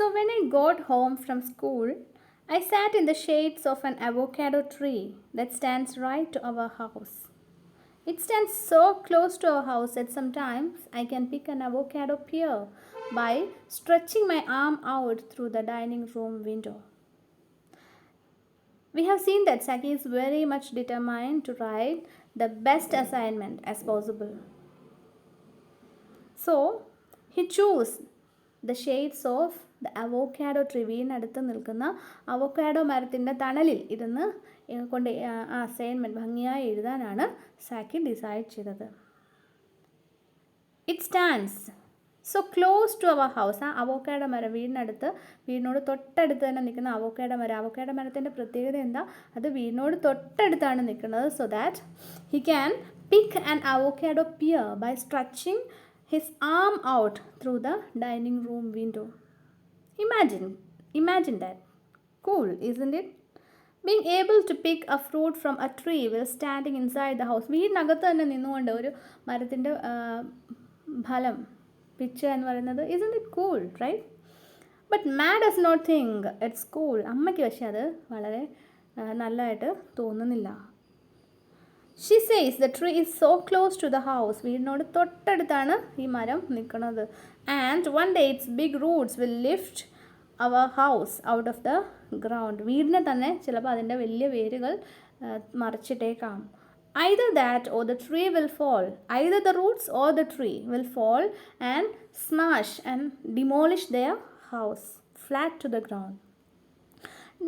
So when I got home from school, I sat in the shades of an avocado tree that stands right to our house. It stands so close to our house that sometimes I can pick an avocado pear by stretching my arm out through the dining room window. We have seen that Saki is very much determined to write the best assignment as possible. So, he chose the shades of the avocado tree. വീടിനടുത്ത് നിൽക്കുന്ന avocado മരത്തിൻ്റെ തണലിൽ ഇരുന്ന് കൊണ്ട് ആ assignment ഭംഗിയായി എഴുതാനാണ് Zakki decide ചെയ്തത്. It stands so close to our house. ആ അവോക്കാഡോ മരം വീടിനോട് തൊട്ടടുത്ത് തന്നെ നിൽക്കുന്ന അവോക്കാഡോ മരത്തിൻ്റെ പ്രത്യേകത എന്താ? അത് വീടിനോട് തൊട്ടടുത്താണ് നിൽക്കുന്നത്. So that he can pick an avocado pear by stretching his arm out through the dining room window. Imagine that. Cool, isn't it? Being able to pick a fruit from a tree while standing inside the house. വീടിനകത്ത് തന്നെ നിന്നുകൊണ്ട് ഒരു മരത്തിൻ്റെ ഫലം pitch എന്ന് പറയുന്നത്, isn't it cool, right? But Ma does not think it's cool. അമ്മയ്ക്ക് പക്ഷേ അത് വളരെ നല്ലതായിട്ട് തോന്നുന്നില്ല. She says the tree is so close to the house. വീടിനോട് തൊട്ടടുത്താണ് ഈ മരം നിൽക്കുന്നത്. And one day its big roots will lift our house out of the ground. വീടിനെ തന്നെ ചിലപ്പോൾ അതിൻ്റെ വലിയ വേരുകൾ മറിച്ചിട്ടേക്കാം. Either that or the tree will fall. Either the roots or the tree will fall and smash and demolish their house flat to the ground.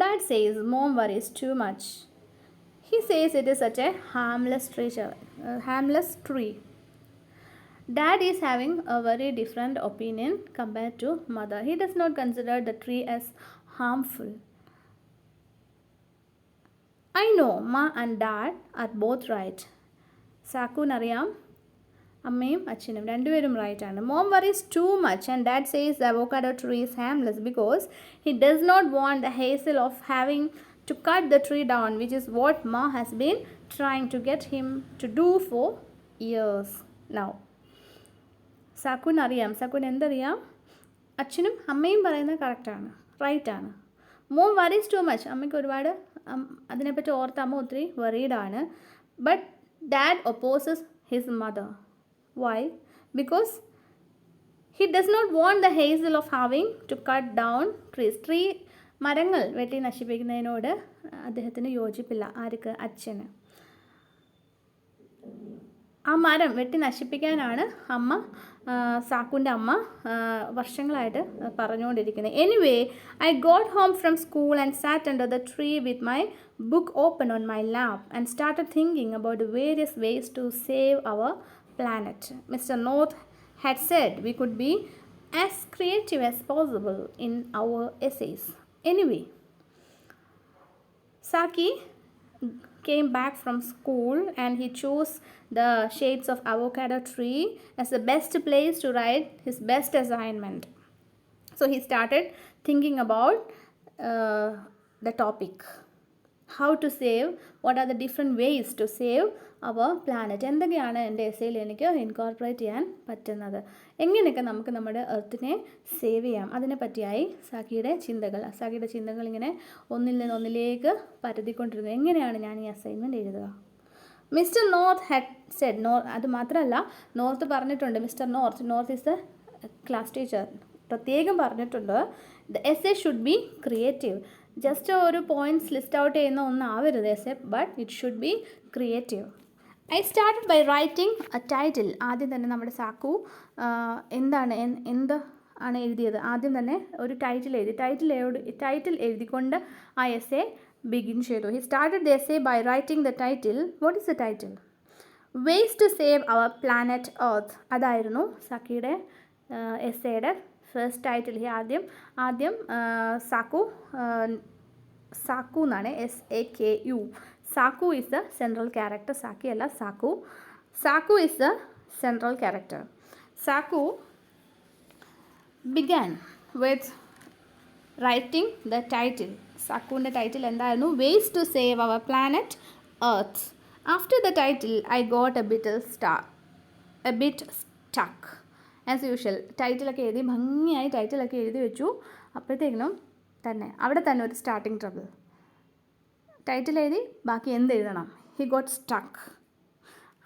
Dad says Mom worries too much. He says it is such a harmless tree. Dad is having a very different opinion compared to mother. He does not consider the tree as harmful. I know Ma and Dad are both right. സാക്കുവിനറിയാം അമ്മയും അച്ഛനും രണ്ടുപേരും right ആണ്. Mom worries too much and Dad says the avocado tree is harmless because he does not want the hassle of having to cut the tree down, which is what Ma has been trying to get him to do for years now. സാക്കുവിന് എന്തറിയാം? അച്ഛനും അമ്മയും പറയുന്നത് കറക്റ്റാണ്, റൈറ്റാണ്. Mom worries too much. അമ്മയ്ക്ക് ഒരുപാട് അതിനെപ്പറ്റി ഓർത്ത് അമ്മ ഒത്തിരി വറീഡാണ്. But dad opposes his mother. Why? Because he does not want the hassle of having to cut down trees. മരങ്ങൾ വെട്ടി നശിപ്പിക്കുന്നതിനോട് അദ്ദേഹത്തിന് യോജിപ്പില്ല. ആർക്ക്? അച്ഛന്. ആ മരം വെട്ടി നശിപ്പിക്കാനാണ് സാക്കുവിൻ്റെ അമ്മ വർഷങ്ങളായിട്ട് പറഞ്ഞുകൊണ്ടിരിക്കുന്നത്. Anyway I got home from school and sat under the tree with my book open on my lap and started thinking about the various ways to save our planet. Mister North had said we could be as creative as possible in our essays. Anyway, Saki came back from school and he chose the shades of avocado tree as the best place to write his best assignment. So he started thinking about the topic. How to save, what are the different ways to save our planet. എന്തൊക്കെയാണ് എൻ്റെ എസ്സേയിൽ എനിക്ക് incorporate ചെയ്യാൻ പറ്റുന്നത്, എങ്ങനെയൊക്കെ നമുക്ക് നമ്മുടെ എർത്തിനെ save ചെയ്യാം, അതിനെ പറ്റിയായി സാക്കിയുടെ ചിന്തകൾ ഇങ്ങനെ ഒന്നിൽ നിന്ന് ഒന്നിലേക്ക് പരതിക്കൊണ്ടിരുന്നു. എങ്ങനെയാണ് ഞാൻ ഈ അസൈൻമെൻറ്റ് എഴുതുക? മിസ്റ്റർ നോർത്ത് ഹാഡ് സെഡ്, അത് മാത്രമല്ല നോർത്ത് പറഞ്ഞിട്ടുണ്ട്, mister North is the class teacher പ്രത്യേകം പറഞ്ഞിട്ടുണ്ട്, the essay should be creative. Just ഒരു പോയിൻറ്റ്സ് ലിസ്റ്റ് ഔട്ട് ചെയ്യുന്ന ഒന്നാവരുത് essay, but it should be creative. I started by writing a title. ആദ്യം തന്നെ നമ്മുടെ സാക്കു എന്ത് ആണ് എഴുതിയത്? ആദ്യം തന്നെ ഒരു ടൈറ്റിൽ എഴുതിക്കൊണ്ട് ആ എസ്സേ ബിഗിൻ ചെയ്തു. He started the essay by writing the title. What is the title? Ways to save our planet Earth. അതായിരുന്നു സാക്കിയുടെ എസ്സേയുടെ ഫസ്റ്റ് ടൈറ്റിൽ. ആദ്യം സാക്കു എന്നാണ്, SAKU. Saku is the central character. Saki അല്ല, Saku is the central character. Saku began with writing the title. സാക്കുവിൻ്റെ title എന്തായിരുന്നു? Ways to save our planet Earth. After the title I got a bit stuck. As usual ടൈറ്റിലൊക്കെ എഴുതി ഭംഗിയായി ടൈറ്റിലൊക്കെ എഴുതി വെച്ചു. അപ്പോഴത്തേക്കിനും തന്നെ അവിടെ തന്നെ ഒരു സ്റ്റാർട്ടിങ് ട്രബിൾ. ടൈറ്റിൽ എഴുതി ബാക്കി എന്തെഴുതണം? He got stuck.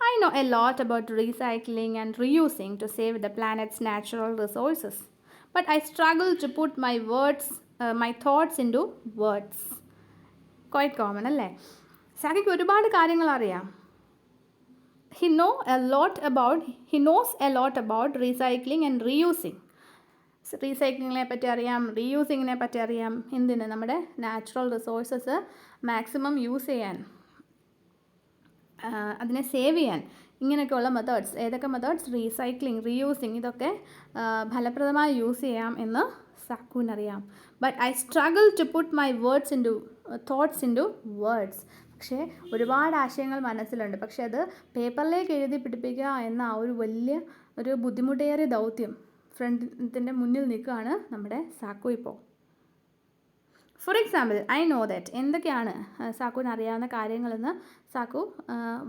I know a lot about recycling and reusing to save the planet's natural resources, but I struggle to put my thoughts into words. Quite common, അല്ലേ? സാക്കിക്ക് ഒരുപാട് കാര്യങ്ങൾ അറിയാം. He knows a lot about recycling and reusing. റീസൈക്ലിങ്ങിനെ പറ്റി അറിയാം, റീയൂസിങ്ങിനെ പറ്റി അറിയാം. എന്തിന്? നമ്മുടെ നാച്ചുറൽ റിസോഴ്സസ് മാക്സിമം യൂസ് ചെയ്യാൻ, അതിനെ സേവ് ചെയ്യാൻ, ഇങ്ങനെയൊക്കെയുള്ള മെത്തേഡ്സ്. ഏതൊക്കെ മെത്തേഡ്സ്? റീസൈക്ലിംഗ്, റീയൂസിങ്, ഇതൊക്കെ ഫലപ്രദമായി യൂസ് ചെയ്യാം എന്ന് സാക്കുവിനറിയാം. But I struggle to put my thoughts into words. പക്ഷേ ഒരുപാട് ആശയങ്ങൾ മനസ്സിലുണ്ട്, പക്ഷെ അത് പേപ്പറിലേക്ക് എഴുതി പിടിപ്പിക്കുക എന്ന ആ ഒരു വലിയ ഒരു ബുദ്ധിമുട്ടേറിയ ദൗത്യം ഫ്രണ്ടിൻ്റെ മുന്നിൽ നിൽക്കുകയാണ് നമ്മുടെ സാക്കു ഇപ്പോൾ. For example, I know that. എന്തൊക്കെയാണ് സാക്കുവിന് അറിയാവുന്ന കാര്യങ്ങളെന്ന് സാക്കു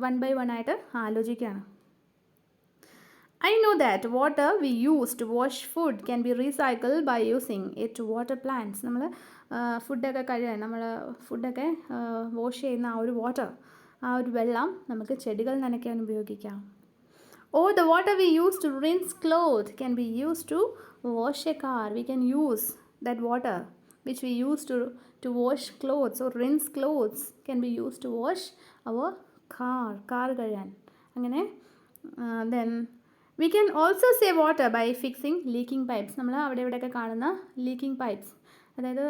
1 by 1 ആയിട്ട് ആലോചിക്കുകയാണ്. I know that water we use to wash food can be recycled by using it to water plants. നമ്മൾ ഫുഡൊക്കെ കഴുകാൻ, നമ്മൾ ഫുഡൊക്കെ വാഷ് ചെയ്യുന്ന ആ ഒരു വാട്ടർ, ആ ഒരു വെള്ളം നമുക്ക് ചെടികൾ നനയ്ക്കാൻ ഉപയോഗിക്കാം. Or the water we use to rinse clothes can be used to wash a car. We can use that water which we use to wash clothes or rinse clothes can be used to wash our car കഴുകാൻ. അങ്ങനെ then we can also save water by fixing leaking pipes. നമ്മൾ അവിടെ ഇവിടെയൊക്കെ കാണുന്ന leaking pipes, അതായത്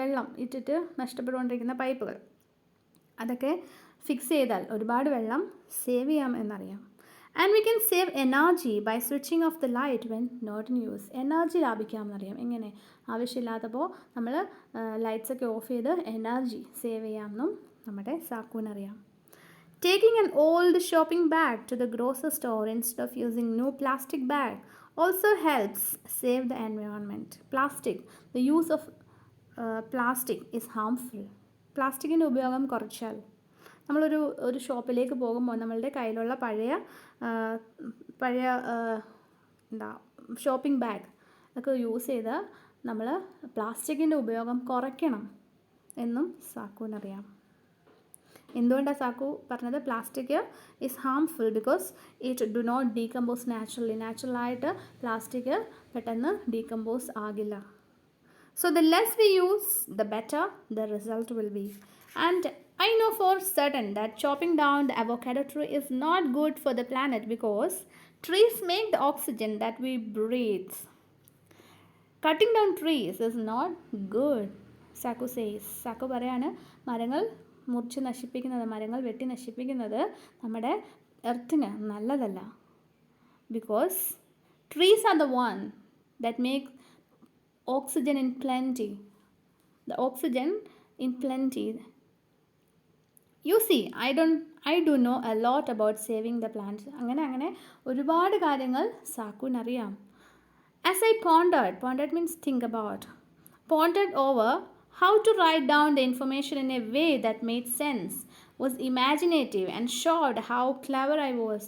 വെള്ളം ഇട്ടിട്ട് നഷ്ടപ്പെട്ടുകൊണ്ടിരിക്കുന്ന പൈപ്പുകൾ, അതൊക്കെ ഫിക്സ് ചെയ്താൽ ഒരുപാട് വെള്ളം സേവ് ചെയ്യാം എന്നറിയാം. And we can save energy by switching off the light when not in use. Energy ലാഭിക്കാമെന്നറിയാം. എങ്ങനെ? ആവശ്യമില്ലാത്തപ്പോൾ നമ്മൾ ലൈറ്റ്സൊക്കെ ഓഫ് ചെയ്ത് എനർജി സേവ് ചെയ്യാമെന്നും നമ്മുടെ സാക്കുവിനറിയാം. Taking an old shopping bag to the grocery store instead of using new plastic bag also helps save the environment. The use of plastic is harmful. പ്ലാസ്റ്റിക്കിൻ്റെ ഉപയോഗം കുറച്ചാൽ, നമ്മളൊരു ഷോപ്പിലേക്ക് പോകുമ്പോൾ നമ്മളുടെ കയ്യിലുള്ള പഴയ ഷോപ്പിംഗ് ബാഗ് ഒക്കെ യൂസ് ചെയ്ത് നമ്മൾ പ്ലാസ്റ്റിക്കിൻ്റെ ഉപയോഗം കുറയ്ക്കണം എന്നും സാക്കുവിനറിയാം. എന്തുകൊണ്ടാണ് സാക്കു പറഞ്ഞത് plastic is harmful? Because it do not decompose നാച്ചുറലായിട്ട് പ്ലാസ്റ്റിക് പെട്ടെന്ന് ഡീകമ്പോസ് ആകില്ല. So the less we use, the better the result will be. And I know for certain that chopping down the avocado tree is not good for the planet because trees make the oxygen that we breathe. Cutting down trees is not good, Saku says. Saku പറയാണ്, മരങ്ങൾ മുറിച്ച് നശിപ്പിക്കുന്നത്, മരങ്ങൾ വെട്ടി നശിപ്പിക്കുന്നത് നമ്മുടെ എർത്തിന് നല്ലതല്ല. Because trees are the one that make oxygen in plenty. The oxygen in plenty. You see, I do know a lot about saving the plants. അങ്ങനെ ഒരുപാട് കാര്യങ്ങൾ സാക്കുവിനറിയാം. As I pondered means think about, pondered over how to write down the information in a way that made sense, was imaginative and showed how clever I was.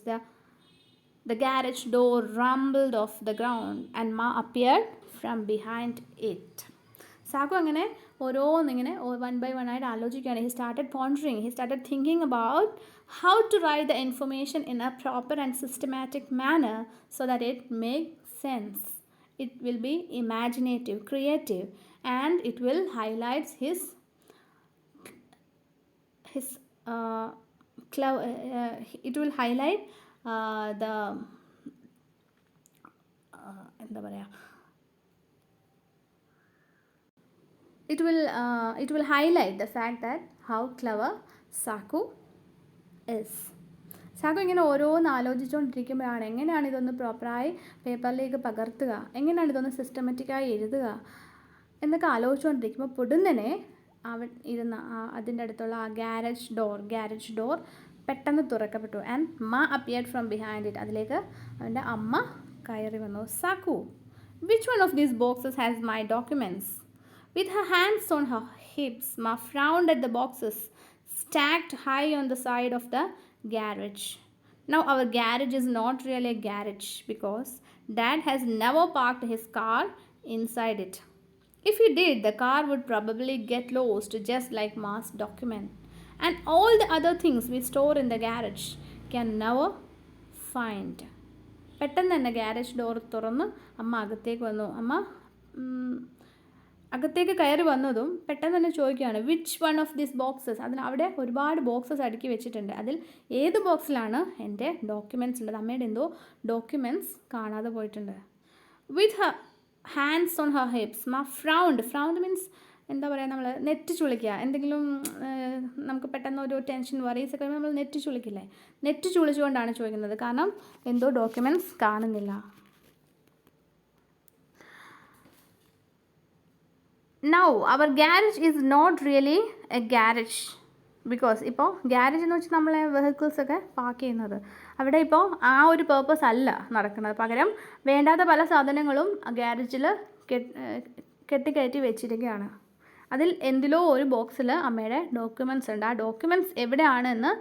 The garage door rumbled off the ground and Ma appeared from behind it. സാക്കു അങ്ങനെ ഓരോന്നിങ്ങനെ 1 by 1 ആയിട്ട് ആലോചിക്കുകയാണ്. He started pondering, he started thinking about how to write the information in a proper and systematic manner so that it makes sense. It will be imaginative, creative, and it will highlight his it will highlight the എന്താ പറയുക, it will highlight the fact that how clever Saku is. സാക്കു ഇങ്ങനെ ഓരോന്ന് ആലോചിച്ചുകൊണ്ടിരിക്കുമ്പോഴാണ് എങ്ങനെയാണ് ഇതൊന്ന് പ്രോപ്പറായി പേപ്പറിലേക്ക് പകർത്തുക, എങ്ങനെയാണ് ഇതൊന്ന് സിസ്റ്റമാറ്റിക്കായി എഴുതുക എന്നൊക്കെ ആലോചിച്ചുകൊണ്ടിരിക്കുമ്പോൾ പൊടുന്നനെ അവൻ ഇരുന്ന അതിൻ്റെ അടുത്തുള്ള ആ ഗാരേജ് ഡോർ പെട്ടെന്ന് തുറക്കപ്പെട്ടു. And ma appeared from behind it. അതിലേക്ക് അവൻ്റെ അമ്മ കയറി വന്നു. Saku, which one of these boxes has my documents? With her hands on her hips, Ma frowned at the boxes stacked high on the side of the garage. Now our garage is not really a garage because Dad has never parked his car inside it. If he did, the car would probably get lost just like Ma's document. And all the other things we store in the garage can never find. പെട്ടെന്ന് തന്നെ garage door തുറന്ന് അമ്മ അകത്തേക്ക് വന്നു. അമ്മ അകത്തേക്ക് കയറി വന്നതും പെട്ടെന്ന് തന്നെ ചോദിക്കുകയാണ്, which one of these boxes. അവിടെ ഒരുപാട് ബോക്സസ് അടുക്കി വെച്ചിട്ടുണ്ട്. അതിൽ ഏത് ബോക്സിലാണ് എൻ്റെ ഡോക്യുമെൻറ്റ്സ് ഉള്ളത്? അമ്മയുടെ എന്തോ ഡോക്യുമെൻറ്റ്സ് കാണാതെ പോയിട്ടുണ്ട്. With her hands on her hips ma frowned means എന്താ പറയുക, നമ്മൾ നെറ്റ് ചുളിക്കുക. എന്തെങ്കിലും നമുക്ക് പെട്ടെന്ന് ഒരു ടെൻഷൻ വറീസ് ഒക്കെ നമ്മൾ നെറ്റ് ചുളിക്കില്ലേ, നെറ്റ് ചുളിച്ചുകൊണ്ടാണ് ചോദിക്കുന്നത്. കാരണം എന്തോ ഡോക്യുമെൻറ്റ്സ് കാണുന്നില്ല. Now our garage is not really a garage. Because ഇപ്പോൾ ഗ്യാരേജ് എന്ന് വെച്ചാൽ നമ്മളെ വെഹിക്കിൾസൊക്കെ പാർക്ക് ചെയ്യുന്നത്, അവിടെ ഇപ്പോൾ ആ ഒരു പേർപ്പസ് അല്ല നടക്കുന്നത്. പകരം വേണ്ടാത്ത പല സാധനങ്ങളും ഗ്യാരേജിൽ കെട്ടിക്കയറ്റി വെച്ചിരിക്കുകയാണ്. അതിൽ എന്തിലോ ഒരു ബോക്സിൽ അമ്മയുടെ ഡോക്യുമെൻറ്റ്സ് ഉണ്ട്. ആ ഡോക്യുമെൻറ്റ്സ് എവിടെയാണെന്ന്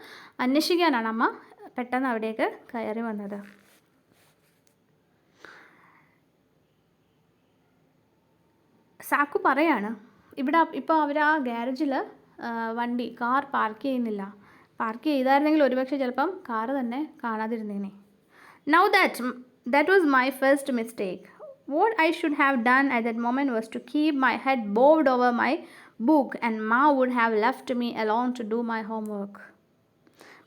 അന്വേഷിക്കാനാണ് അമ്മ പെട്ടെന്ന് അവിടേക്ക് കയറി വന്നത്. സാക്കു പറയാണ്, ഇവിടെ ഇപ്പോൾ അവർ ആ ഗ്യാരേജിൽ കാർ പാർക്ക് ചെയ്യുന്നില്ല. പാർക്ക് ചെയ്തായിരുന്നെങ്കിൽ ഒരുപക്ഷെ ചിലപ്പം കാറ് തന്നെ കാണാതിരുന്നേനെ. Now that was my first mistake. What I should have done at that moment was to keep my head bowed over my book, and Ma would have left me alone to do my homework.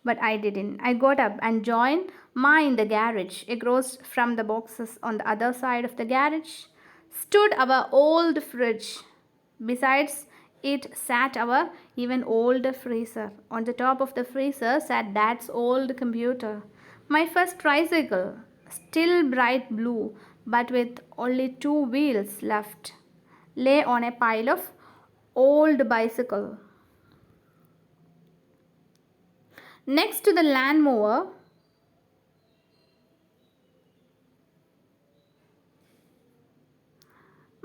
But I didn't. I got up and joined Ma in the garage. Across from the boxes on the other side of the garage stood our old fridge. Besides it sat our even older freezer. On the top of the freezer sat Dad's old computer. My first tricycle, still bright blue, but with only 2 wheels left, lay on a pile of old bicycle. Next to the lawnmower,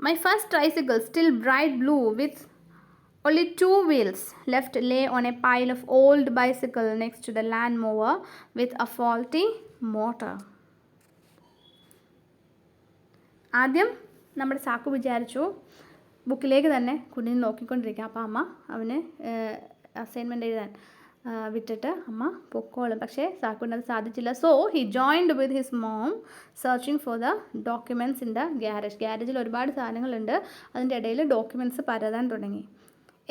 my first tricycle, still bright blue, with only 2 wheels left, lay on a pile of old bicycle next to the lawnmower with a faulty motor. ആദ്യം നമ്മുടെ സാക്കു വിചാരിച്ചു ബുക്കിലേക്ക് തന്നെ കുഞ്ഞിനെ നോക്കിക്കൊണ്ടിരിക്കാം. അപ്പോൾ അമ്മ അവന് assignment എഴുതാൻ വിട്ടിട്ട് അമ്മ പൊക്കോളും. പക്ഷേ സാക്കുവിന് അത് സാധിച്ചില്ല. So he joined with his mom searching for the documents in the garage. ഗ്യാരേജിൽ ഒരുപാട് സാധനങ്ങളുണ്ട്, അതിൻ്റെ ഇടയിൽ ഡോക്യുമെൻറ്റ്സ് പരതാൻ തുടങ്ങി.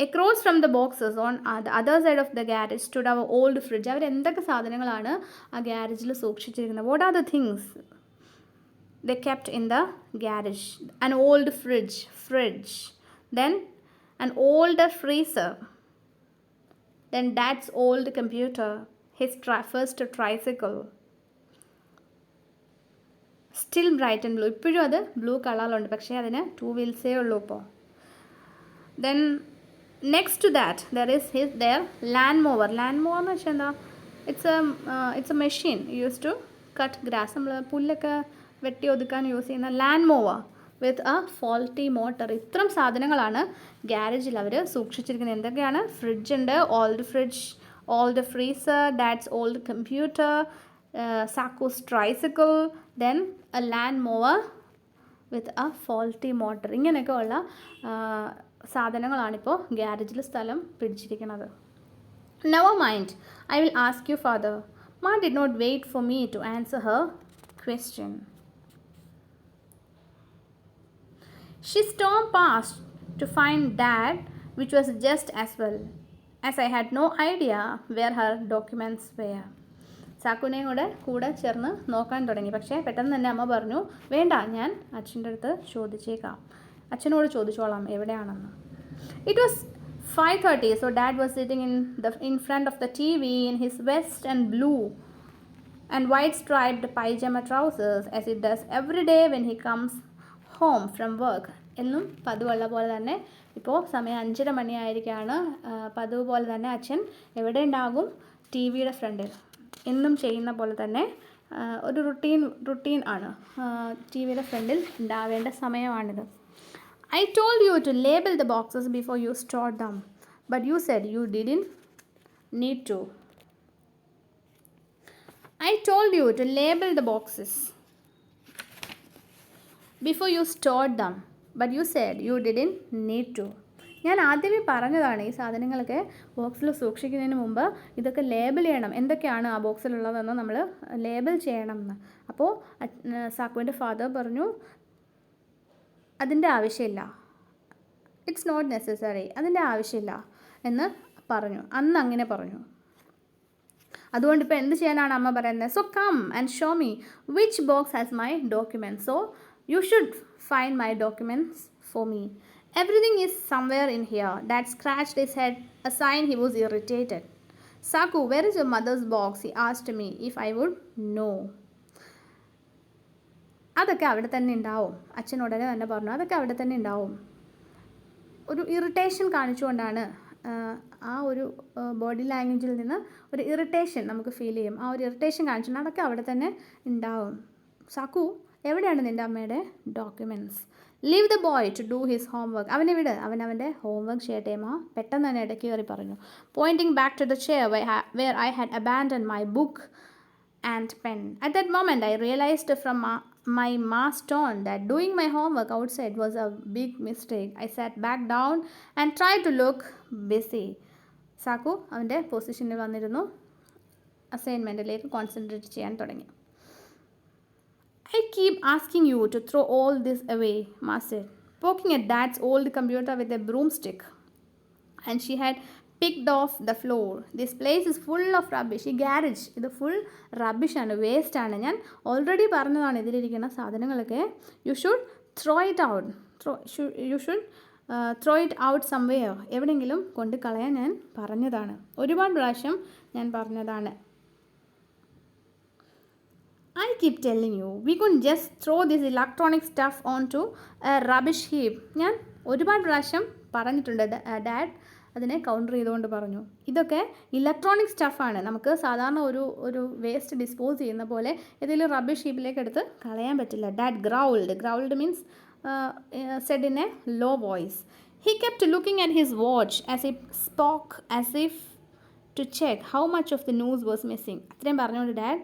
Across from the boxes on the other side of the garage stood our old fridge. അവർ എന്തൊക്കെ സാധനങ്ങളാണ് ആ ഗ്യാരേജിൽ സൂക്ഷിച്ചിരിക്കുന്നത്? What are the things they kept in the garage? An old fridge, then an older freezer, then Dad's old computer, his first tricycle, still bright and blue. ഇപ്പോഴും അത് blue കളറിലുണ്ട്, പക്ഷേ അതിന് 2 വീൽസേ ഉള്ളൂ ഇപ്പോൾ. Then next to that there is their lawnmower. Lawnmower എന്ന് വെച്ചാൽ എന്താ? It's a machine used to cut grass. നമ്മൾ പുല്ലൊക്കെ വെട്ടി ഒതുക്കാൻ യൂസ് ചെയ്യുന്ന lawnmower with a faulty motor. ഇത്തരം സാധനങ്ങളാണ് ഗ്യാരേജിൽ അവർ സൂക്ഷിച്ചിരിക്കുന്നത്. എന്തൊക്കെയാണ്? ഫ്രിഡ്ജ് ഉണ്ട്, old fridge, old freezer, dad's old computer, Saku's tricycle, then a lawnmower with a faulty motor. ഇങ്ങനെയൊക്കെ ഉള്ള സാധനങ്ങളാണിപ്പോൾ ഗ്യാരേജിൽ സ്ഥലം പിടിച്ചിരിക്കുന്നത്. Never mind, I will ask you father. Ma did not wait for me to answer her question. She stormed past to find Dad, which was just as well, as I had no idea where her documents were. സാക്കുവിനെയും കൂടെ ചേർന്ന് നോക്കാൻ തുടങ്ങി. പക്ഷേ പെട്ടെന്ന് തന്നെ അമ്മ പറഞ്ഞു, വേണ്ട, ഞാൻ അച്ഛൻ്റെ അടുത്ത് ചോദിച്ചേക്കാം, അച്ഛനോട് ചോദിച്ചോളാം എവിടെയാണെന്ന്. It was 5:30, so Dad was sitting in front of the TV in his vest and blue and white striped pajama trousers, as he does every day when he comes home from work. എന്നും പതിവുള്ള പോലെ തന്നെ ഇപ്പോൾ സമയം 5:30 മണിയായിരിക്കുകയാണ്. പതിവ് പോലെ തന്നെ അച്ഛൻ എവിടെ ഉണ്ടാകും? ടി വിയുടെ ഫ്രണ്ടിൽ. എന്നും ചെയ്യുന്ന പോലെ തന്നെ ഒരു റുട്ടീൻ ആണ്. ടി വിയുടെ ഫ്രണ്ടിൽ ഉണ്ടാവേണ്ട സമയമാണിത്. I told you to label the boxes before you stored them, but you said you didn't need to. I told you to label the boxes before you stored them, but you said you didn't need to. ഞാൻ ആദ്യമേ പറഞ്ഞതാണ് ഈ സാധനങ്ങളൊക്കെ ബോക്സിൽ സൂക്ഷിക്കുന്നതിന് മുമ്പ് ഇതൊക്കെ label ചെയ്യണം, എന്തൊക്കെയാണ് ആ ബോക്സിലുള്ളതെന്ന് നമ്മൾ ലേബൽ ചെയ്യണം എന്ന്. അപ്പോൾ സാക്കുവിൻ്റെ ഫാദർ പറഞ്ഞു അതിൻ്റെ ആവശ്യമില്ല, ഇറ്റ്സ് നോട്ട് നെസസറി, അതിൻ്റെ ആവശ്യമില്ല എന്ന് പറഞ്ഞു. അന്ന് അങ്ങനെ പറഞ്ഞു. അതുകൊണ്ട് ഇപ്പോൾ എന്ത് ചെയ്യാനാണ് അമ്മ പറയുന്നത്? So come and show me which box has my documents. So you should find my documents for me. Everything is somewhere in here. Dad scratched his head, a sign he was irritated. Saku, where is your mother's box? He asked me if I would know. അതൊക്കെ അവിടെ തന്നെ ഉണ്ടാവും. അച്ഛനോടനെ തന്നെ പറഞ്ഞു അതൊക്കെ അവിടെ തന്നെ ഉണ്ടാവും. ഒരു ഇറിറ്റേഷൻ കാണിച്ചുകൊണ്ടാണ്, ആ ഒരു ബോഡി ലാംഗ്വേജിൽ നിന്ന് ഒരു ഇറിറ്റേഷൻ നമുക്ക് ഫീൽ ചെയ്യും. ആ ഒരു ഇറിറ്റേഷൻ കാണിച്ചുകൊണ്ട് അതൊക്കെ അവിടെ തന്നെ ഉണ്ടാവും. സാക്കു, എവിടെയാണ് നിൻ്റെ അമ്മയുടെ documents? Leave the boy to do his homework. അവനെ വിട്, അവൻ്റെ ഹോംവർക്ക് ചെയ്യട്ടെ മാ. പെട്ടെന്ന് തന്നെ ഇടയ്ക്ക് കയറി പറഞ്ഞു. Pointing back to the chair where I had abandoned my book and pen. At that moment I realized from my ma's tone that doing my homework outside was a big mistake. I sat back down and tried to look busy. സാക്കു അവൻ്റെ പൊസിഷനിൽ വന്നിരുന്നു, അസൈൻമെൻറ്റിലേക്ക് concentrate ചെയ്യാൻ തുടങ്ങി. I keep asking you to throw all this away, Ma said, poking at Dad's old computer with a broomstick. And she had picked off the floor. This place is full of rubbish. ഈ garage ഇത് full റബ്ബിഷാണ്, വേസ്റ്റാണ്. ഞാൻ already പറഞ്ഞതാണ് ഇതിലിരിക്കുന്ന സാധനങ്ങളൊക്കെ you should throw it out. You should throw it out somewhere. എവിടെയെങ്കിലും കൊണ്ട് കളയാൻ ഞാൻ പറഞ്ഞതാണ്, ഒരുപാട് പ്രാവശ്യം ഞാൻ പറഞ്ഞതാണ്. I keep telling you, we couldn't just throw this electronic stuff onto a rubbish heap. ഞാൻ ഒരുപാട് പ്രാവശ്യം പറഞ്ഞിട്ടുണ്ട്. ഡാഡ് അതിനെ കൗണ്ടർ ചെയ്തുകൊണ്ട് പറഞ്ഞു ഇതൊക്കെ ഇലക്ട്രോണിക് സ്റ്റഫാണ്, നമുക്ക് സാധാരണ ഒരു വേസ്റ്റ് ഡിസ്പോസ് ചെയ്യുന്ന പോലെ ഏതെങ്കിലും റബ്ബിഷ് ഹീപ്പിലേക്ക് എടുത്ത് കളയാൻ പറ്റില്ല. Dad growled means said in a low voice. He kept looking at his watch as he spoke, as if to check how much of the news was missing. അത്രയും പറഞ്ഞുകൊണ്ട് dad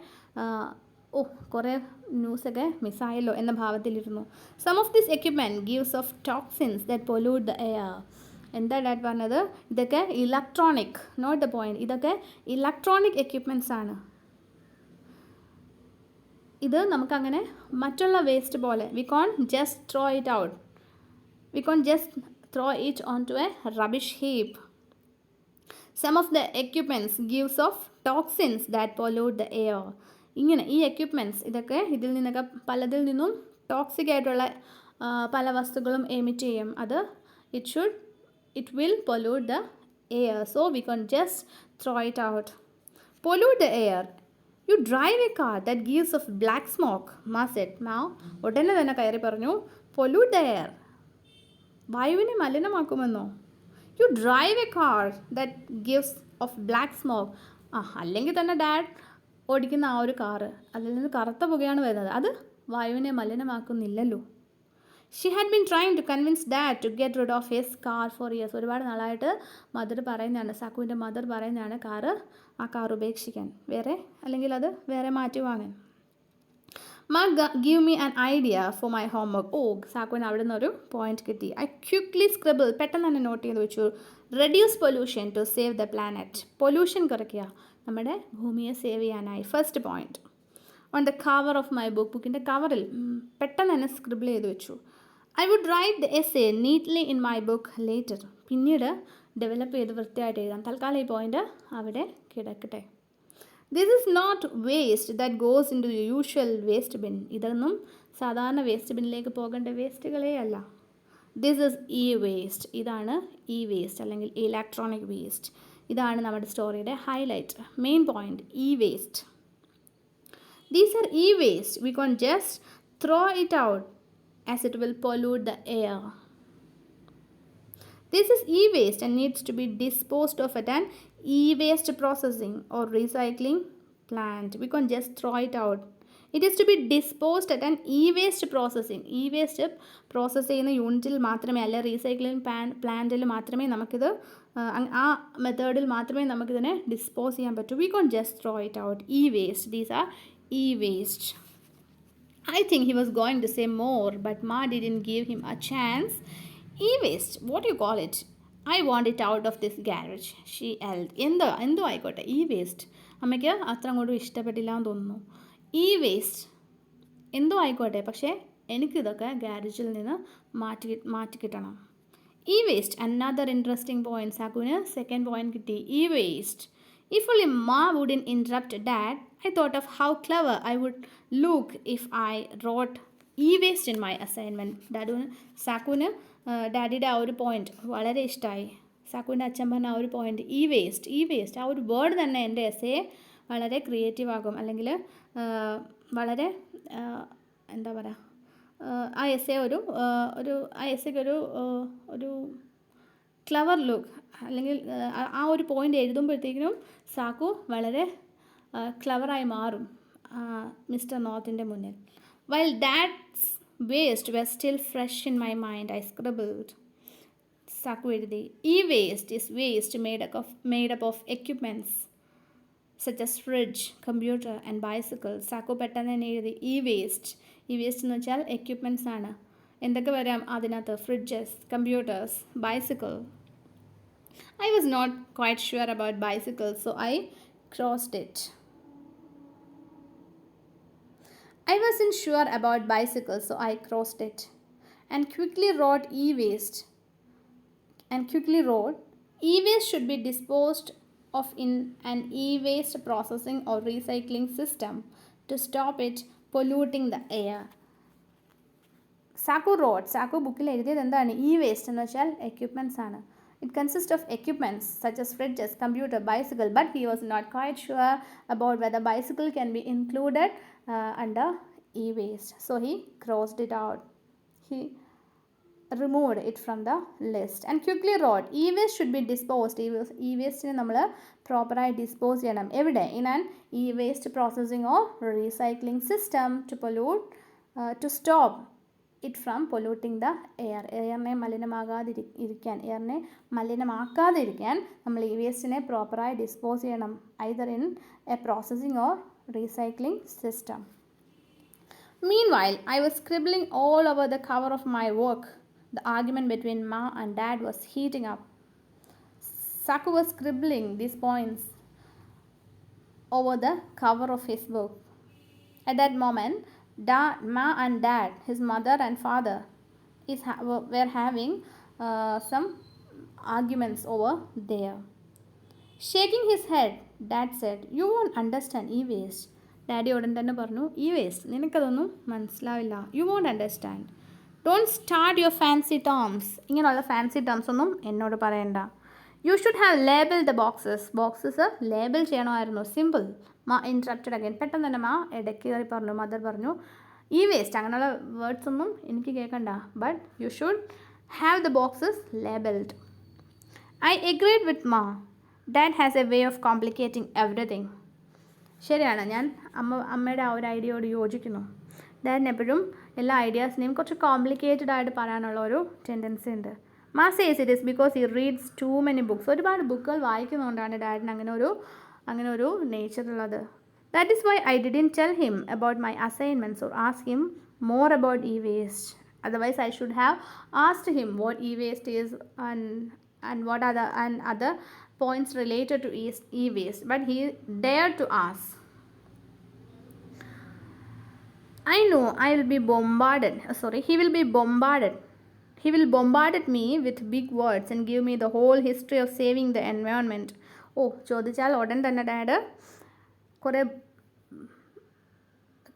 കുറേ ന്യൂസൊക്കെ മിസ്സായല്ലോ എന്ന ഭാവത്തിലിരുന്നു. Some of this equipment gives off toxins that pollute the air. എന്താ dad പറഞ്ഞത്? ഇതൊക്കെ ഇലക്ട്രോണിക്, നോട്ട് ദ പോയിൻറ്റ്, ഇതൊക്കെ ഇലക്ട്രോണിക് എക്യുപ്മെൻറ്റ്സ് ആണ്. ഇത് നമുക്കങ്ങനെ മറ്റുള്ള വേസ്റ്റ് പോലെ we can just throw it out, we can just throw it on to a rubbish heap. Some of the equipments gives off toxins that pollute the air. ഇങ്ങനെ ഈ equipments ഇതൊക്കെ ഇതിൽ നിന്നൊക്കെ പലതിൽ നിന്നും ടോക്സിക് ആയിട്ടുള്ള പല വസ്തുക്കളും എമിറ്റ് ചെയ്യും. അത് it will pollute the air. So we can just throw it out. Pollute the air. You drive a car that gives off black smoke, ma said. Ma ഉടനെ തന്നെ കയറി പറഞ്ഞു പൊല്യൂട്ട് ദ എയർ, വായുവിനെ മലിനമാക്കുമെന്നോ? You drive a car that gives off black smoke. അല്ലെങ്കിൽ തന്നെ dad ഓടിക്കുന്ന ആ ഒരു കാറ് അതിൽ നിന്ന് കറുത്ത പുകയാണ് വരുന്നത്, അത് വായുവിനെ മലിനമാക്കുന്നില്ലല്ലോ. She had been trying to convince dad to get rid of his car for years. ഒരുപാട് നാളായിട്ട് മദർ പറയുന്നതാണ്, സാക്കുവിൻ്റെ മദർ പറയുന്നതാണ് ആ കാർ ഉപേക്ഷിക്കാൻ, അല്ലെങ്കിൽ അത് വേറെ മാറ്റി വാങ്ങാൻ. Ma give me an idea for my homework. സാക്കുവിന് അവിടെ നിന്നൊരു പോയിന്റ് കിട്ടി. ഐ ക്വിക്ക്ലി സ്ക്രിബിൾ, പെട്ടെന്ന് തന്നെ നോട്ട് ചെയ്ത് വെച്ചു. Reduce pollution to save the planet. Pollution കുറയ്ക്കുക, നമ്മുടെ ഭൂമിയെ സേവ് ചെയ്യാനായി. First point on the cover of my ബുക്കിൻ്റെ കവറിൽ പെട്ടെന്ന് തന്നെ സ്ക്രിബിൾ ചെയ്ത് വെച്ചു. I would write the essay neatly in my book later. പിന്നീട് ഡെവലപ്പ് ചെയ്ത് വൃത്തിയായിട്ട് എഴുതാം. തൽക്കാലം ഈ പോയിന്റ് അവിടെ കിടക്കട്ടെ. This is not waste that goes into usual waste bin. ഇതൊന്നും സാധാരണ വേസ്റ്റ് ബിന്നിലേക്ക് പോകേണ്ട വേസ്റ്റുകളേ അല്ല. This is E waste. ഇതാണ് ഇ വേസ്റ്റ് അല്ലെങ്കിൽ ഇലക്ട്രോണിക് വേസ്റ്റ്. ഇതാണ് നമ്മുടെ സ്റ്റോറിയുടെ highlight, main point, e waste. These are e waste. We can just throw it out as it will pollute the air. This is e-waste and needs to be disposed of at an e-waste processing or recycling plant. We can't just throw it out. It is to be disposed at an e-waste processing. E-waste process ചെയ്യുന്ന യൂണിറ്റിൽ മാത്രമേ, അല്ല recycling പ്ലാന്റിൽ മാത്രമേ നമുക്കിത് ആ മെത്തേഡിൽ മാത്രമേ നമുക്കിതിനെ ഡിസ്പോസ് ചെയ്യാൻ പറ്റൂ. We can't just throw it out. E-waste. These are e-waste. I think he was going to say more, but Ma didn't give him a chance. E-waste, what do you call it? I want it out of this garage, she yelled. എന്തോ ആയിക്കോട്ടെ E waste അമ്മയ്ക്ക് അത്ര അങ്ങോട്ടും ഇഷ്ടപ്പെട്ടില്ല എന്ന് തോന്നുന്നു. E waste എന്തോ ആയിക്കോട്ടെ, പക്ഷേ എനിക്കിതൊക്കെ ഗാരേജിൽ നിന്ന് മാറ്റി കിട്ടണം. E waste, another interesting point. സാക്കുവിന് സെക്കൻഡ് പോയിന്റ് കിട്ടി. E waste. If only Ma wouldn't interrupt Dad, I thought of how clever I would look if I wrote e-waste in my assignment. സാക്കുവിന് ഡാഡിയുടെ ആ ഒരു പോയിന്റ് വളരെ ഇഷ്ടമായി. സാക്കുവിൻ്റെ അച്ഛൻ പറഞ്ഞ ആ ഒരു പോയിന്റ് ഇ വേസ്റ്റ് ആ ഒരു വേർഡ് തന്നെ എൻ്റെ എസ്സേ വളരെ ക്രിയേറ്റീവ് ആകും, അല്ലെങ്കിൽ വളരെ എന്താ പറയുക, ആ എസ്സേ ആ എസ്സേക്കൊരു ഒരു ക്ലവർ ലുക്ക്, അല്ലെങ്കിൽ ആ ഒരു പോയിൻ്റ് എഴുതുമ്പോഴത്തേക്കിനും സാക്കു വളരെ ക്ലവറായി മാറും മിസ്റ്റർ നോർത്തിൻ്റെ മുന്നിൽ. While that's waste were still fresh in my mind I scribbled. Saku എഴുതി, e waste is waste made up of equipments such as fridge, computer and bicycle. Saku പെട്ടെന്ന് തന്നെ എഴുതി ഈ വേസ്റ്റ് എന്ന് വെച്ചാൽ എക്യുപ്മെൻറ്റ്സ് ആണ്. എന്തൊക്കെ വരാം അതിനകത്ത്? Fridges, computers, bicycle. I was not quite sure about bicycles, so I crossed it. I wasn't sure about bicycles, so I crossed it. And quickly wrote e-waste. E-waste should be disposed of in an e-waste processing or recycling system to stop it polluting the air. സാക്കു ബുക്കിൽ എഴുതിയത് എന്താണ്? E waste എന്ന് വെച്ചാൽ equipments ആണ്. It consists of equipments such as fridges, computer, bicycle, but he was not quite sure about whether bicycle can be included under e-waste. So he crossed it out. He removed it from the list and quickly wrote, e-waste should be disposed. E-waste നമ്മൾ പ്രോപ്പറായി dispose ചെയ്യണം. എവിടെ? In an e-waste processing or recycling system to stop it from polluting the air. എയറിനെ മലിനമാക്കാതിരിക്കാൻ നമ്മൾ ഈ വേസ്റ്റിനെ പ്രോപ്പറായി dispose ചെയ്യണം, either in a processing or recycling system. Meanwhile, I was scribbling all over the cover of my work. The argument between Ma and Dad was heating up. Saku was scribbling these points over the cover of his book. At that moment, Ma and Dad, his mother and father, were having some arguments over there. Shaking his head, Dad said, "You won't understand e-waste." Daddy ഉടൻ തന്നെ പറഞ്ഞു, e-waste നിനക്കതൊന്നും മനസ്സിലാവില്ല. You won't understand. Don't start your fancy terms. ഇങ്ങനെയുള്ള fancy terms ഒന്നും എന്നോട് പറയണ്ട. You should have labeled the boxes. Boxes label ചെയ്യണമായിരുന്നു. Simple. മാ ഇൻട്രപ്റ്റഡ് അഗൈൻ. പെട്ടെന്ന് തന്നെ മാ ഇടയ്ക്ക് കയറി പറഞ്ഞു, മദർ പറഞ്ഞു, ഈ വേസ്റ്റ് അങ്ങനെയുള്ള വേർഡ്സ് ഒന്നും എനിക്ക് കേൾക്കണ്ട, but you should have the boxes labelled. I agreed with Ma. Dad has a way of complicating everything. ശരിയാണ്, ഞാൻ അമ്മയുടെ ആ ഒരു ഐഡിയയോട് യോജിക്കുന്നു. ഡാഡിന് എപ്പോഴും എല്ലാ ഐഡിയാസിനെയും കുറച്ച് കോംപ്ലിക്കേറ്റഡ് ആയിട്ട് പറയാനുള്ള ഒരു ടെൻഡൻസി ഉണ്ട്. Ma says it is because he reads too many books. ഒരുപാട് ബുക്കുകൾ വായിക്കുന്നതുകൊണ്ടാണ് ഡാഡിന് അങ്ങനെ ഒരു നേച്ചറുള്ളത്. That is why I didn't tell him about my assignments or ask him more about e-waste. Otherwise, I should have asked him what e-waste is and what other points related to e-waste. But he dared to ask. I know he will be bombarded. He will bombard me with big words and give me the whole history of saving the environment. ചോദിച്ചാൽ ഉടൻ തന്നെ dad കുറേ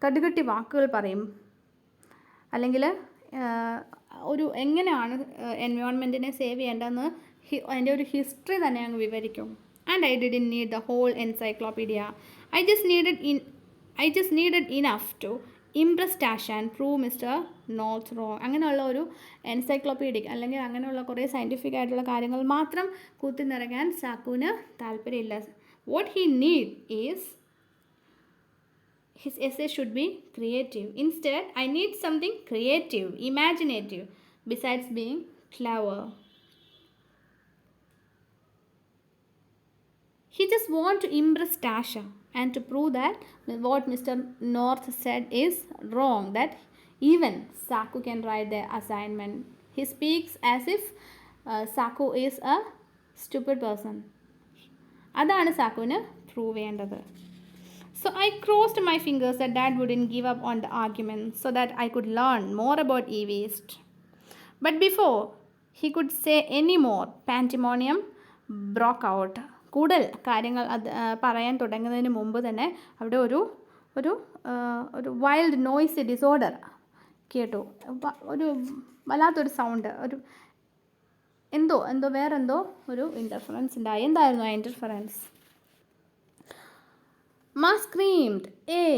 കടുകട്ടി വാക്കുകൾ പറയും, അല്ലെങ്കിൽ എങ്ങനെയാണ് എൻവയോൺമെൻറ്റിനെ save ചെയ്യേണ്ടതെന്ന് അതിൻ്റെ ഒരു ഹിസ്റ്ററി തന്നെ അങ്ങ് വിവരിക്കും. And I didn't need the whole encyclopedia. I just needed enough to impress Tash and prove mister North wrong. അങ്ങനെയുള്ള ഒരു എൻസൈക്ലോപീഡിക് അല്ലെങ്കിൽ അങ്ങനെയുള്ള കുറേ സയൻറ്റിഫിക് ആയിട്ടുള്ള കാര്യങ്ങൾ മാത്രം കുത്തി നിറയ്ക്കാൻ സാക്കുവിന് താല്പര്യമില്ല. What he need is his essay should be creative. Instead, I need something creative, imaginative, besides being clever. He just want to impress Tasha and to prove that what Mr. North said is wrong, that even Saku can write the assignment. He speaks as if Saku is a stupid person. അതാണ് സാക്കുവിന് prove ചെയ്യേണ്ടത്. So I crossed my fingers that Dad wouldn't give up on the argument so that I could learn more about e-waste. But before he could say any more, pandemonium broke out. കൂടുതൽ കാര്യങ്ങൾ അത് പറയാൻ തുടങ്ങുന്നതിന് മുമ്പ് തന്നെ അവിടെ ഒരു wild noise disorder കേട്ടു. ഒരു വല്ലാത്തൊരു സൗണ്ട്, എന്തോ വേറെന്തോ ഒരു ഇൻ്റർഫറൻസ് ഉണ്ടായി. എന്തായിരുന്നു ആ interference? Ma screamed, A,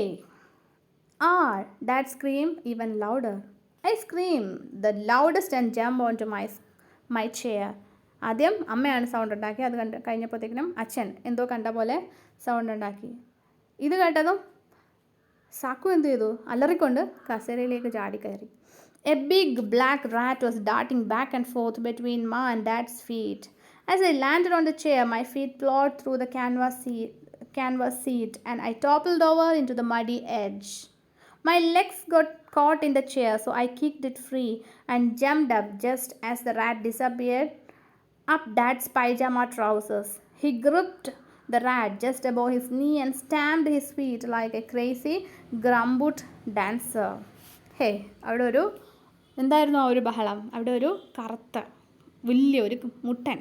R. Dad screamed even louder. I screamed the loudest and jumped onto my chair. ആദ്യം അമ്മയാണ് സൗണ്ട് ഉണ്ടാക്കി. അത് കഴിഞ്ഞപ്പോഴത്തേക്കിനും അച്ഛൻ എന്തോ കണ്ട പോലെ സൗണ്ട് ഉണ്ടാക്കി. ഇത് കേട്ടതും സാക്കു എന്ത് ചെയ്തു? അലറിക്കൊണ്ട് കസേരയിലേക്ക് ചാടിക്കയറി. A big black rat was darting back and forth between Ma and Dad's feet. As I landed on the chair, my feet plowed through the canvas seat and I toppled over into the muddy edge. My legs got caught in the chair, so I kicked it free and jumped up just as the rat disappeared up Dad's pajama trousers. He gripped the rat just above his knee and stamped his feet like a crazy grumbut dancer. Hey, അവിടെ എന്തായിരുന്നു ആ ഒരു ബഹളം? അവിടെ ഒരു കറുത്ത വലിയൊരു മുട്ടൻ,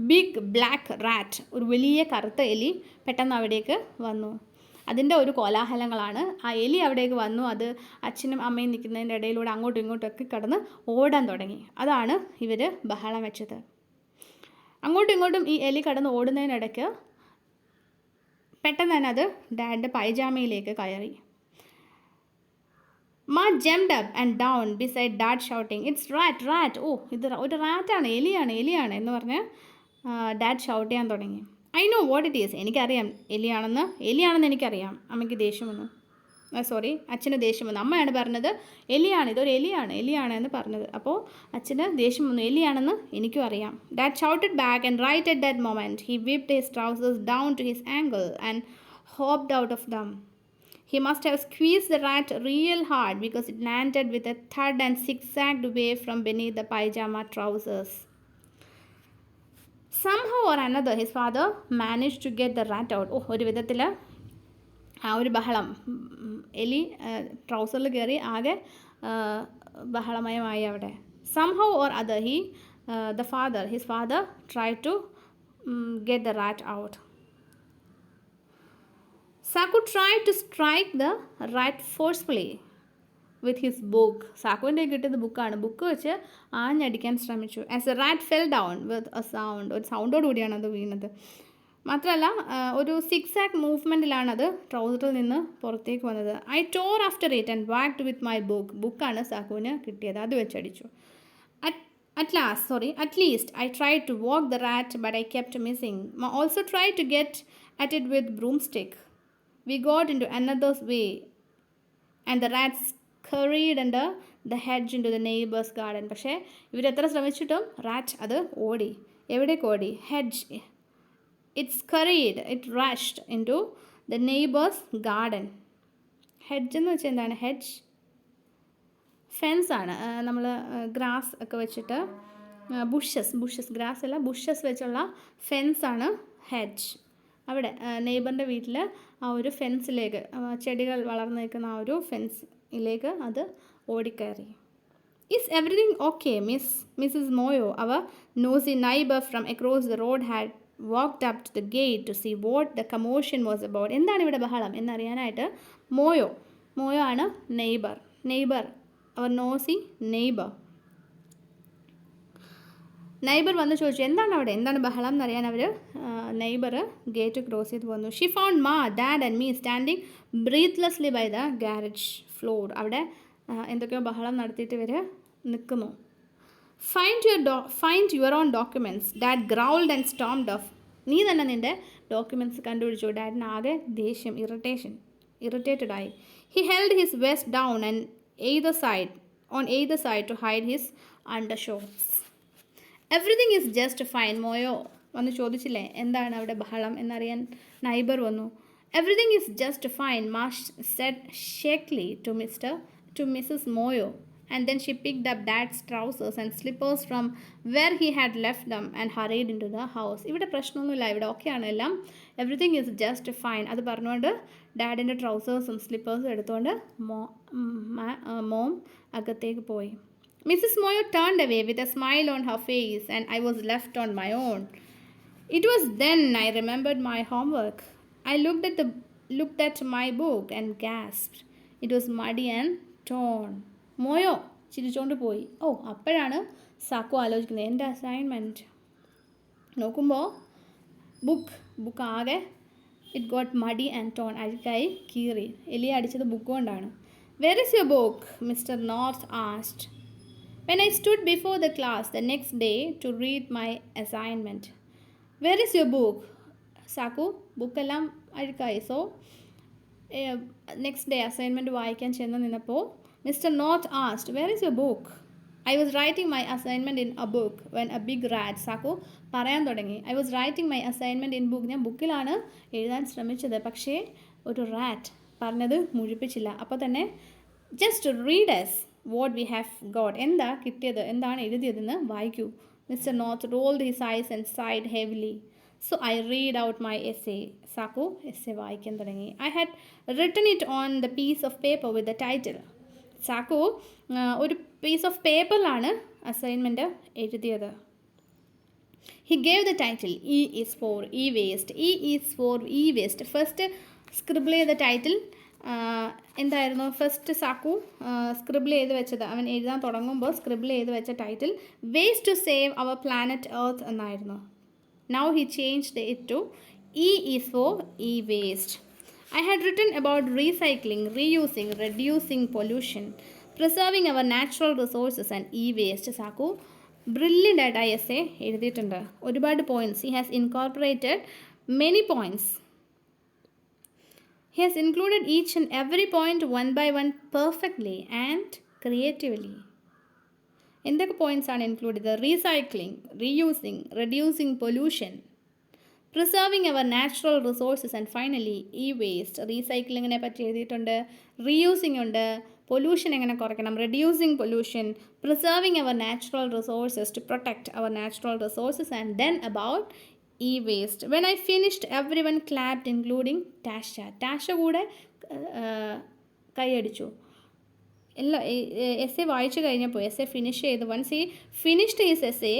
ബിഗ് ബ്ലാക്ക് റാറ്റ്, ഒരു വലിയ കറുത്ത എലി പെട്ടെന്ന് അവിടേക്ക് വന്നു. അതിൻ്റെ ഒരു കോലാഹലങ്ങളാണ്. ആ എലി അവിടേക്ക് വന്നു. അത് അച്ഛനും അമ്മയും നിൽക്കുന്നതിൻ്റെ ഇടയിലൂടെ അങ്ങോട്ടും ഇങ്ങോട്ടൊക്കെ കടന്ന് ഓടാൻ തുടങ്ങി. അതാണ് ഇവർ ബഹളം വെച്ചത്. അങ്ങോട്ടും ഇങ്ങോട്ടും ഈ എലി കടന്ന് ഓടുന്നതിനിടയ്ക്ക് പെട്ടെന്ന് തന്നെ അത് ഡാഡിൻ്റെ പൈജാമയിലേക്ക് കയറി. Ma jumped up and down beside Dad shouting, "It's rat! ഓ, ഇത് ഒരു റാറ്റാണ്, എലിയാണ് എന്ന് പറഞ്ഞ് ഡാഡ് ഷൗട്ട് ചെയ്യാൻ തുടങ്ങി. I know what it is. എനിക്കറിയാം എലിയാണെന്ന് എനിക്കറിയാം. അമ്മയ്ക്ക് ദേഷ്യം വന്നു. അച്ഛന് ദേഷ്യം വന്നു. അമ്മയാണ് പറഞ്ഞത് ഇതൊരു എലിയാണ് എന്ന് പറഞ്ഞത്. അപ്പോൾ അച്ഛന് ദേഷ്യം വന്നു. എലിയാണെന്ന് എനിക്കും അറിയാം. Dad shouted back, and right at that moment he whipped his trousers down to his ankle and hopped out of them. He must have squeezed the rat real hard because it landed with a thud and zigzagged away from beneath the pajama trousers. Somehow or another his father managed to get the rat out. ഒരു വിധത്തിൽ ആ ഒരു ബഹളം, എലി ട്രൗസറിൽ കയറി ആകെ ബഹളമയമായി അവിടെ. Somehow or other his father tried to get the rat out. Saku tried to strike the rat forcefully with his book. സാക്കുവിൻ്റെ കിട്ടിയത് ബുക്കാണ്. ബുക്ക് വെച്ച് ആഞ്ഞടിക്കാൻ ശ്രമിച്ചു. As the rat fell down with a sound. ഒരു സൗണ്ടോട് കൂടിയാണ് അത് വീണത്. മാത്രമല്ല ഒരു സിക്സാക് മൂവ്മെൻറ്റിലാണത് ട്രൗസറിൽ നിന്ന് പുറത്തേക്ക് വന്നത്. I tore after it and whacked with my book. ബുക്കാണ് സാക്കുവിന് കിട്ടിയത്. അത് വെച്ചടിച്ചു. At least I tried to walk the rat, but I kept missing. Ma also tried to get at it with broomstick. We got into another's way, and the rat scurried under the hedge into the neighbor's garden. പക്ഷേ ഇവരെത്ര ശ്രമിച്ചിട്ടും rat അത് ഓടി. എവിടേക്ക് ഓടി? Hedge. It rushed into the neighbor's garden. Hedge എന്ന് വെച്ചാൽ എന്താണ്? Hedge ഫെൻസാണ്. നമ്മൾ ഗ്രാസ് ഒക്കെ വെച്ചിട്ട് ബുഷസ് ഗ്രാസ് അല്ല, ബുഷസ് വെച്ചുള്ള ഫെൻസാണ് ഹെഡ്ജ്. അവിടെ നെയ്ബറിൻ്റെ വീട്ടിൽ ആ ഒരു ഫെൻസിലേക്ക്, ചെടികൾ വളർന്നു നിൽക്കുന്ന ആ ഒരു ഫെൻസിലേക്ക് അത് ഓടിക്കയറി. Is everything okay, Mrs. Moyo? Our nosy neighbor from across the road had walked up to the gate to see what the commotion was about. എന്താണ് ഇവിടെ ബഹളം എന്നറിയാനായിട്ട് മോയോ ആണ് നെയ്ബർ അവർ നോസി നെയ്ബർ വന്ന് ചോദിച്ചു എന്താണ് ബഹളം എന്നറിയാൻ അവർ നെയ്ബർ ഗേറ്റ് ക്രോസ് ചെയ്ത് വന്നു. She found Ma, Dad and me standing breathlessly by the garage floor. അവിടെ എന്തൊക്കെയോ ബഹളം നടത്തിയിട്ട് ഇവർ നിൽക്കുന്നു. Find your own documents, Dad growled and stormed off. നീ തന്നെ നിൻ്റെ ഡോക്യുമെൻറ്റ്സ് കണ്ടുപിടിച്ചു. ഡാഡിന് ആകെ ദേഷ്യം, ഇറിറ്റേറ്റഡ് ആയി. He held his west down and on either side to hide his undershorts. Everything is just fine, Moyo വന്ന് ചോദിച്ചില്ലേ എന്താണ് അവിടെ ബഹളം എന്നറിയാൻ നൈബർ വന്നു. Everything is just fine, Ma said shakily to Mrs Moyo. And then she picked up Dad's trousers and slippers from where he had left them and hurried into the house. ഇവിടെ പ്രശ്നമൊന്നുമില്ല, ഇവിടെ ഓക്കെയാണ് എല്ലാം. Everything is just fine അത് പറഞ്ഞുകൊണ്ട് ഡാഡിൻ്റെ ട്രൗസേഴ്സും സ്ലിപ്പേഴ്സും എടുത്തുകൊണ്ട് mom അകത്തേക്ക് പോയി. Mrs. Moyo turned away with a smile on her face, and I was left on my own. It was then I remembered my homework. I looked at my book and gasped. It was muddy and torn. മോയോ ചിരിച്ചുകൊണ്ട് പോയി. അപ്പോഴാണ് സാക്കു ആലോചിക്കുന്നത് എൻ്റെ assignment നോക്കുമ്പോൾ book ആകെ it got muddy and torn, അഴുക്കായി കീറി. എലി അടിച്ചത് ബുക്ക് കൊണ്ടാണ്. Where is your book mister North asked when I stood before the class the next day to read my assignment. Where is your book? Saku ബുക്കെല്ലാം അഴുക്കായി. So next day assignment വായിക്കാൻ ചെന്ന് നിന്നപ്പോൾ mister North asked where is your book. I was writing my assignment in a book when a big rat. Saku പറയാൻ തുടങ്ങി. I was writing my assignment in book. ഞാൻ ബുക്കിലാണ് എഴുതാൻ ശ്രമിച്ചത്, പക്ഷേ ഒരു റാറ്റ് പറഞ്ഞത് മുഴിപ്പിച്ചില്ല. അപ്പോൾ തന്നെ just read as what we have got. എന്താ കിട്ടിയത്, എന്താണ് എഴുതിയതെന്ന് വായിക്കൂ. Mister North rolled his eyes and sighed heavily. So I read out my essay. Saku essay വായിക്കാൻ തുടങ്ങി. I had written it on the piece of paper with the title. Saku ഒരു piece of പേപ്പറിലാണ് assignment എഴുതിയത്. He gave the title E is for e waste. E is for e waste. First scribble ചെയ്ത title എന്തായിരുന്നു? First Saku scribble ചെയ്ത് വെച്ചത്, അവൻ എഴുതാൻ തുടങ്ങുമ്പോൾ സ്ക്രിബിൾ ചെയ്ത് വെച്ച title waste to save our planet earth എന്നായിരുന്നു. Now he changed it to E is for e waste. I had written about recycling, reusing, reducing pollution, preserving our natural resources and e-waste. Saku brilliant ആയിട്ട് ആ essay എഴുതിയിട്ടുണ്ട്. ഒരുപാട് points. He has incorporated many points. He has included each and every point one by one perfectly and creatively. എന്തൊക്കെ points ആണ് include ചെയ്തത്? Recycling, reusing, reducing pollution, preserving our natural resources and finally e waste. റീസൈക്ലിങ്ങിനെ പറ്റി എഴുതിയിട്ടുണ്ട്, reusing ഉണ്ട്, pollution എങ്ങനെ കുറയ്ക്കണം, reducing pollution, preserving our natural resources to protect our natural resources and then about e waste. When I finished everyone clapped including Tasha. Tasha കൂടെ കൈയടിച്ചു. എല്ലാ essay വായിച്ചു കഴിഞ്ഞപ്പോൾ എസ്സേ ഫിനിഷ് ചെയ്ത് once he finished his essay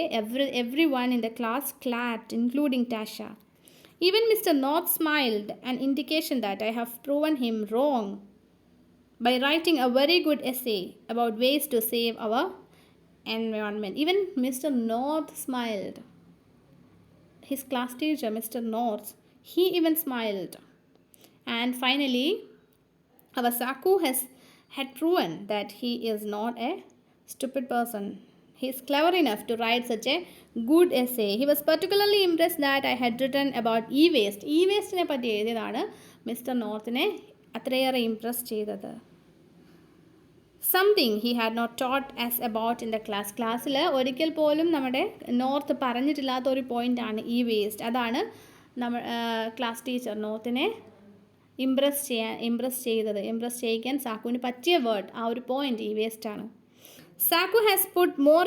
everyone in the class clapped including Tasha. Even Mr. North smiled, an indication that I have proven him wrong by writing a very good essay about ways to save our environment. Even Mr. North smiled. His class teacher, Mr. North, he even smiled. And finally, our Saku had proven that he is not a stupid person. He is clever enough to write such a good essay. He was particularly impressed that I had written about e-waste. E-waste-നെ പറ്റി എഴുതിയതാണ് mister നോർത്തിനെ അത്രയേറെ impress ചെയ്തത്. Something he had not taught us about in the class. ക്ലാസ്സിൽ ഒരിക്കൽ പോലും നമ്മുടെ നോർത്ത് പറഞ്ഞിട്ടില്ലാത്ത ഒരു പോയിൻ്റാണ് ഇ വേസ്റ്റ്. അതാണ് ക്ലാസ് ടീച്ചർ നോർത്തിനെ ഇംപ്രസ് ചെയ്യിക്കാൻ സാക്കുവിന് പറ്റിയ വേർഡ്, ആ ഒരു പോയിൻ്റ് ഇ വേസ്റ്റാണ്. Saku has put more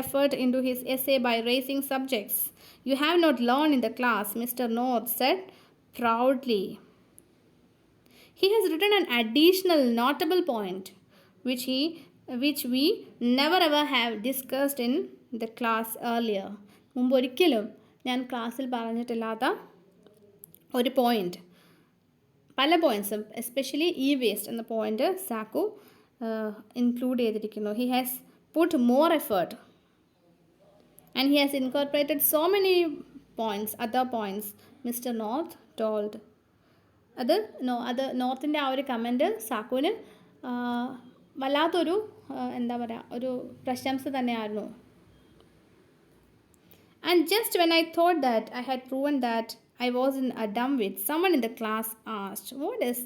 effort into his essay by raising subjects you have not learned in the class, Mr. North said proudly. He has written an additional notable point which we never ever have discussed in the class earlier. മുമ്പൊരിക്കലും ഞാൻ ക്ലാസ്സിൽ പറഞ്ഞിട്ടില്ലാത്ത ഒരു point, പല പോയിൻറ്റ്സും especially E waste എന്ന point സാക്കു include ചെയ്തിരിക്കുന്നു. He has put more effort and he has incorporated so many points, other points, Mr. North told. അത് നോർത്തിൻ്റെ ആ ഒരു comment സാക്കുവിന് വല്ലാത്തൊരു എന്താ പറയുക, ഒരു പ്രശംസ തന്നെയായിരുന്നു. And just when I thought that I had proven that I wasn't a dumbwit, someone in the class asked, what does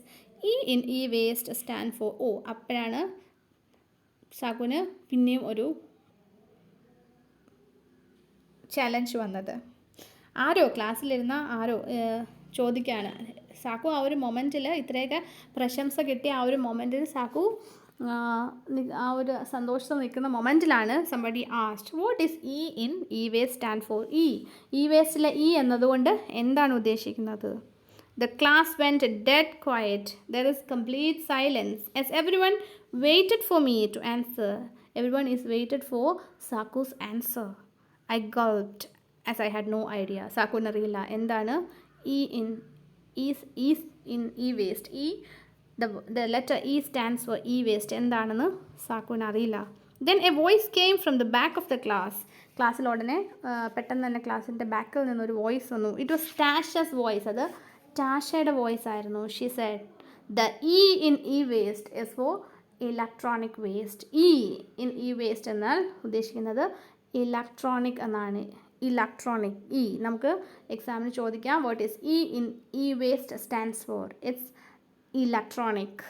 E in e-waste stand for? അപ്പോഴാണ് സാക്കുവിന് പിന്നെയും ഒരു ചലഞ്ച് വന്നത്. ആരോ ക്ലാസ്സിലിരുന്ന ആരോ ചോദിക്കുകയാണ്. സാക്കു ആ ഒരു മൊമെൻറ്റിൽ ഇത്രയൊക്കെ പ്രശംസ കിട്ടിയ ആ ഒരു മൊമെൻറ്റിൽ സാക്കു ആ ഒരു സന്തോഷത്തിൽ നിൽക്കുന്ന മൊമെൻറ്റിലാണ് somebody asked what is E in e waste stand for. E വേസ്റ്റിലെ ഇ എന്നതുകൊണ്ട് എന്താണ് ഉദ്ദേശിക്കുന്നത്? The class went dead quiet. There is complete silence as everyone waited for me to answer. Everyone is waited for Saku's answer. I gulped as I had no idea. Saku അറിയില്ല എന്താണ് E in e-waste. The letter E stands for e-waste. എന്താണെന്ന് സാക്കുവിന് അറിയില്ല. Then a voice came from the back of the class. ക്ലാസ്സിൽ ഉടനെ പെട്ടെന്ന് തന്നെ ക്ലാസ്സിൻ്റെ ബാക്കിൽ നിന്നൊരു വോയിസ് വന്നു. It was Tasha's voice. അത് ടാഷയുടെ വോയിസ് ആയിരുന്നു. She said the E in e waste is for electronic waste. E in e waste എന്നാൽ ഉദ്ദേശിക്കുന്നത് ഇലക്ട്രോണിക് എന്നാണ്. ഇലക്ട്രോണിക് ഇ നമുക്ക് എക്സാമിന് ചോദിക്കാം. What is E in e waste stands for? It's electronic.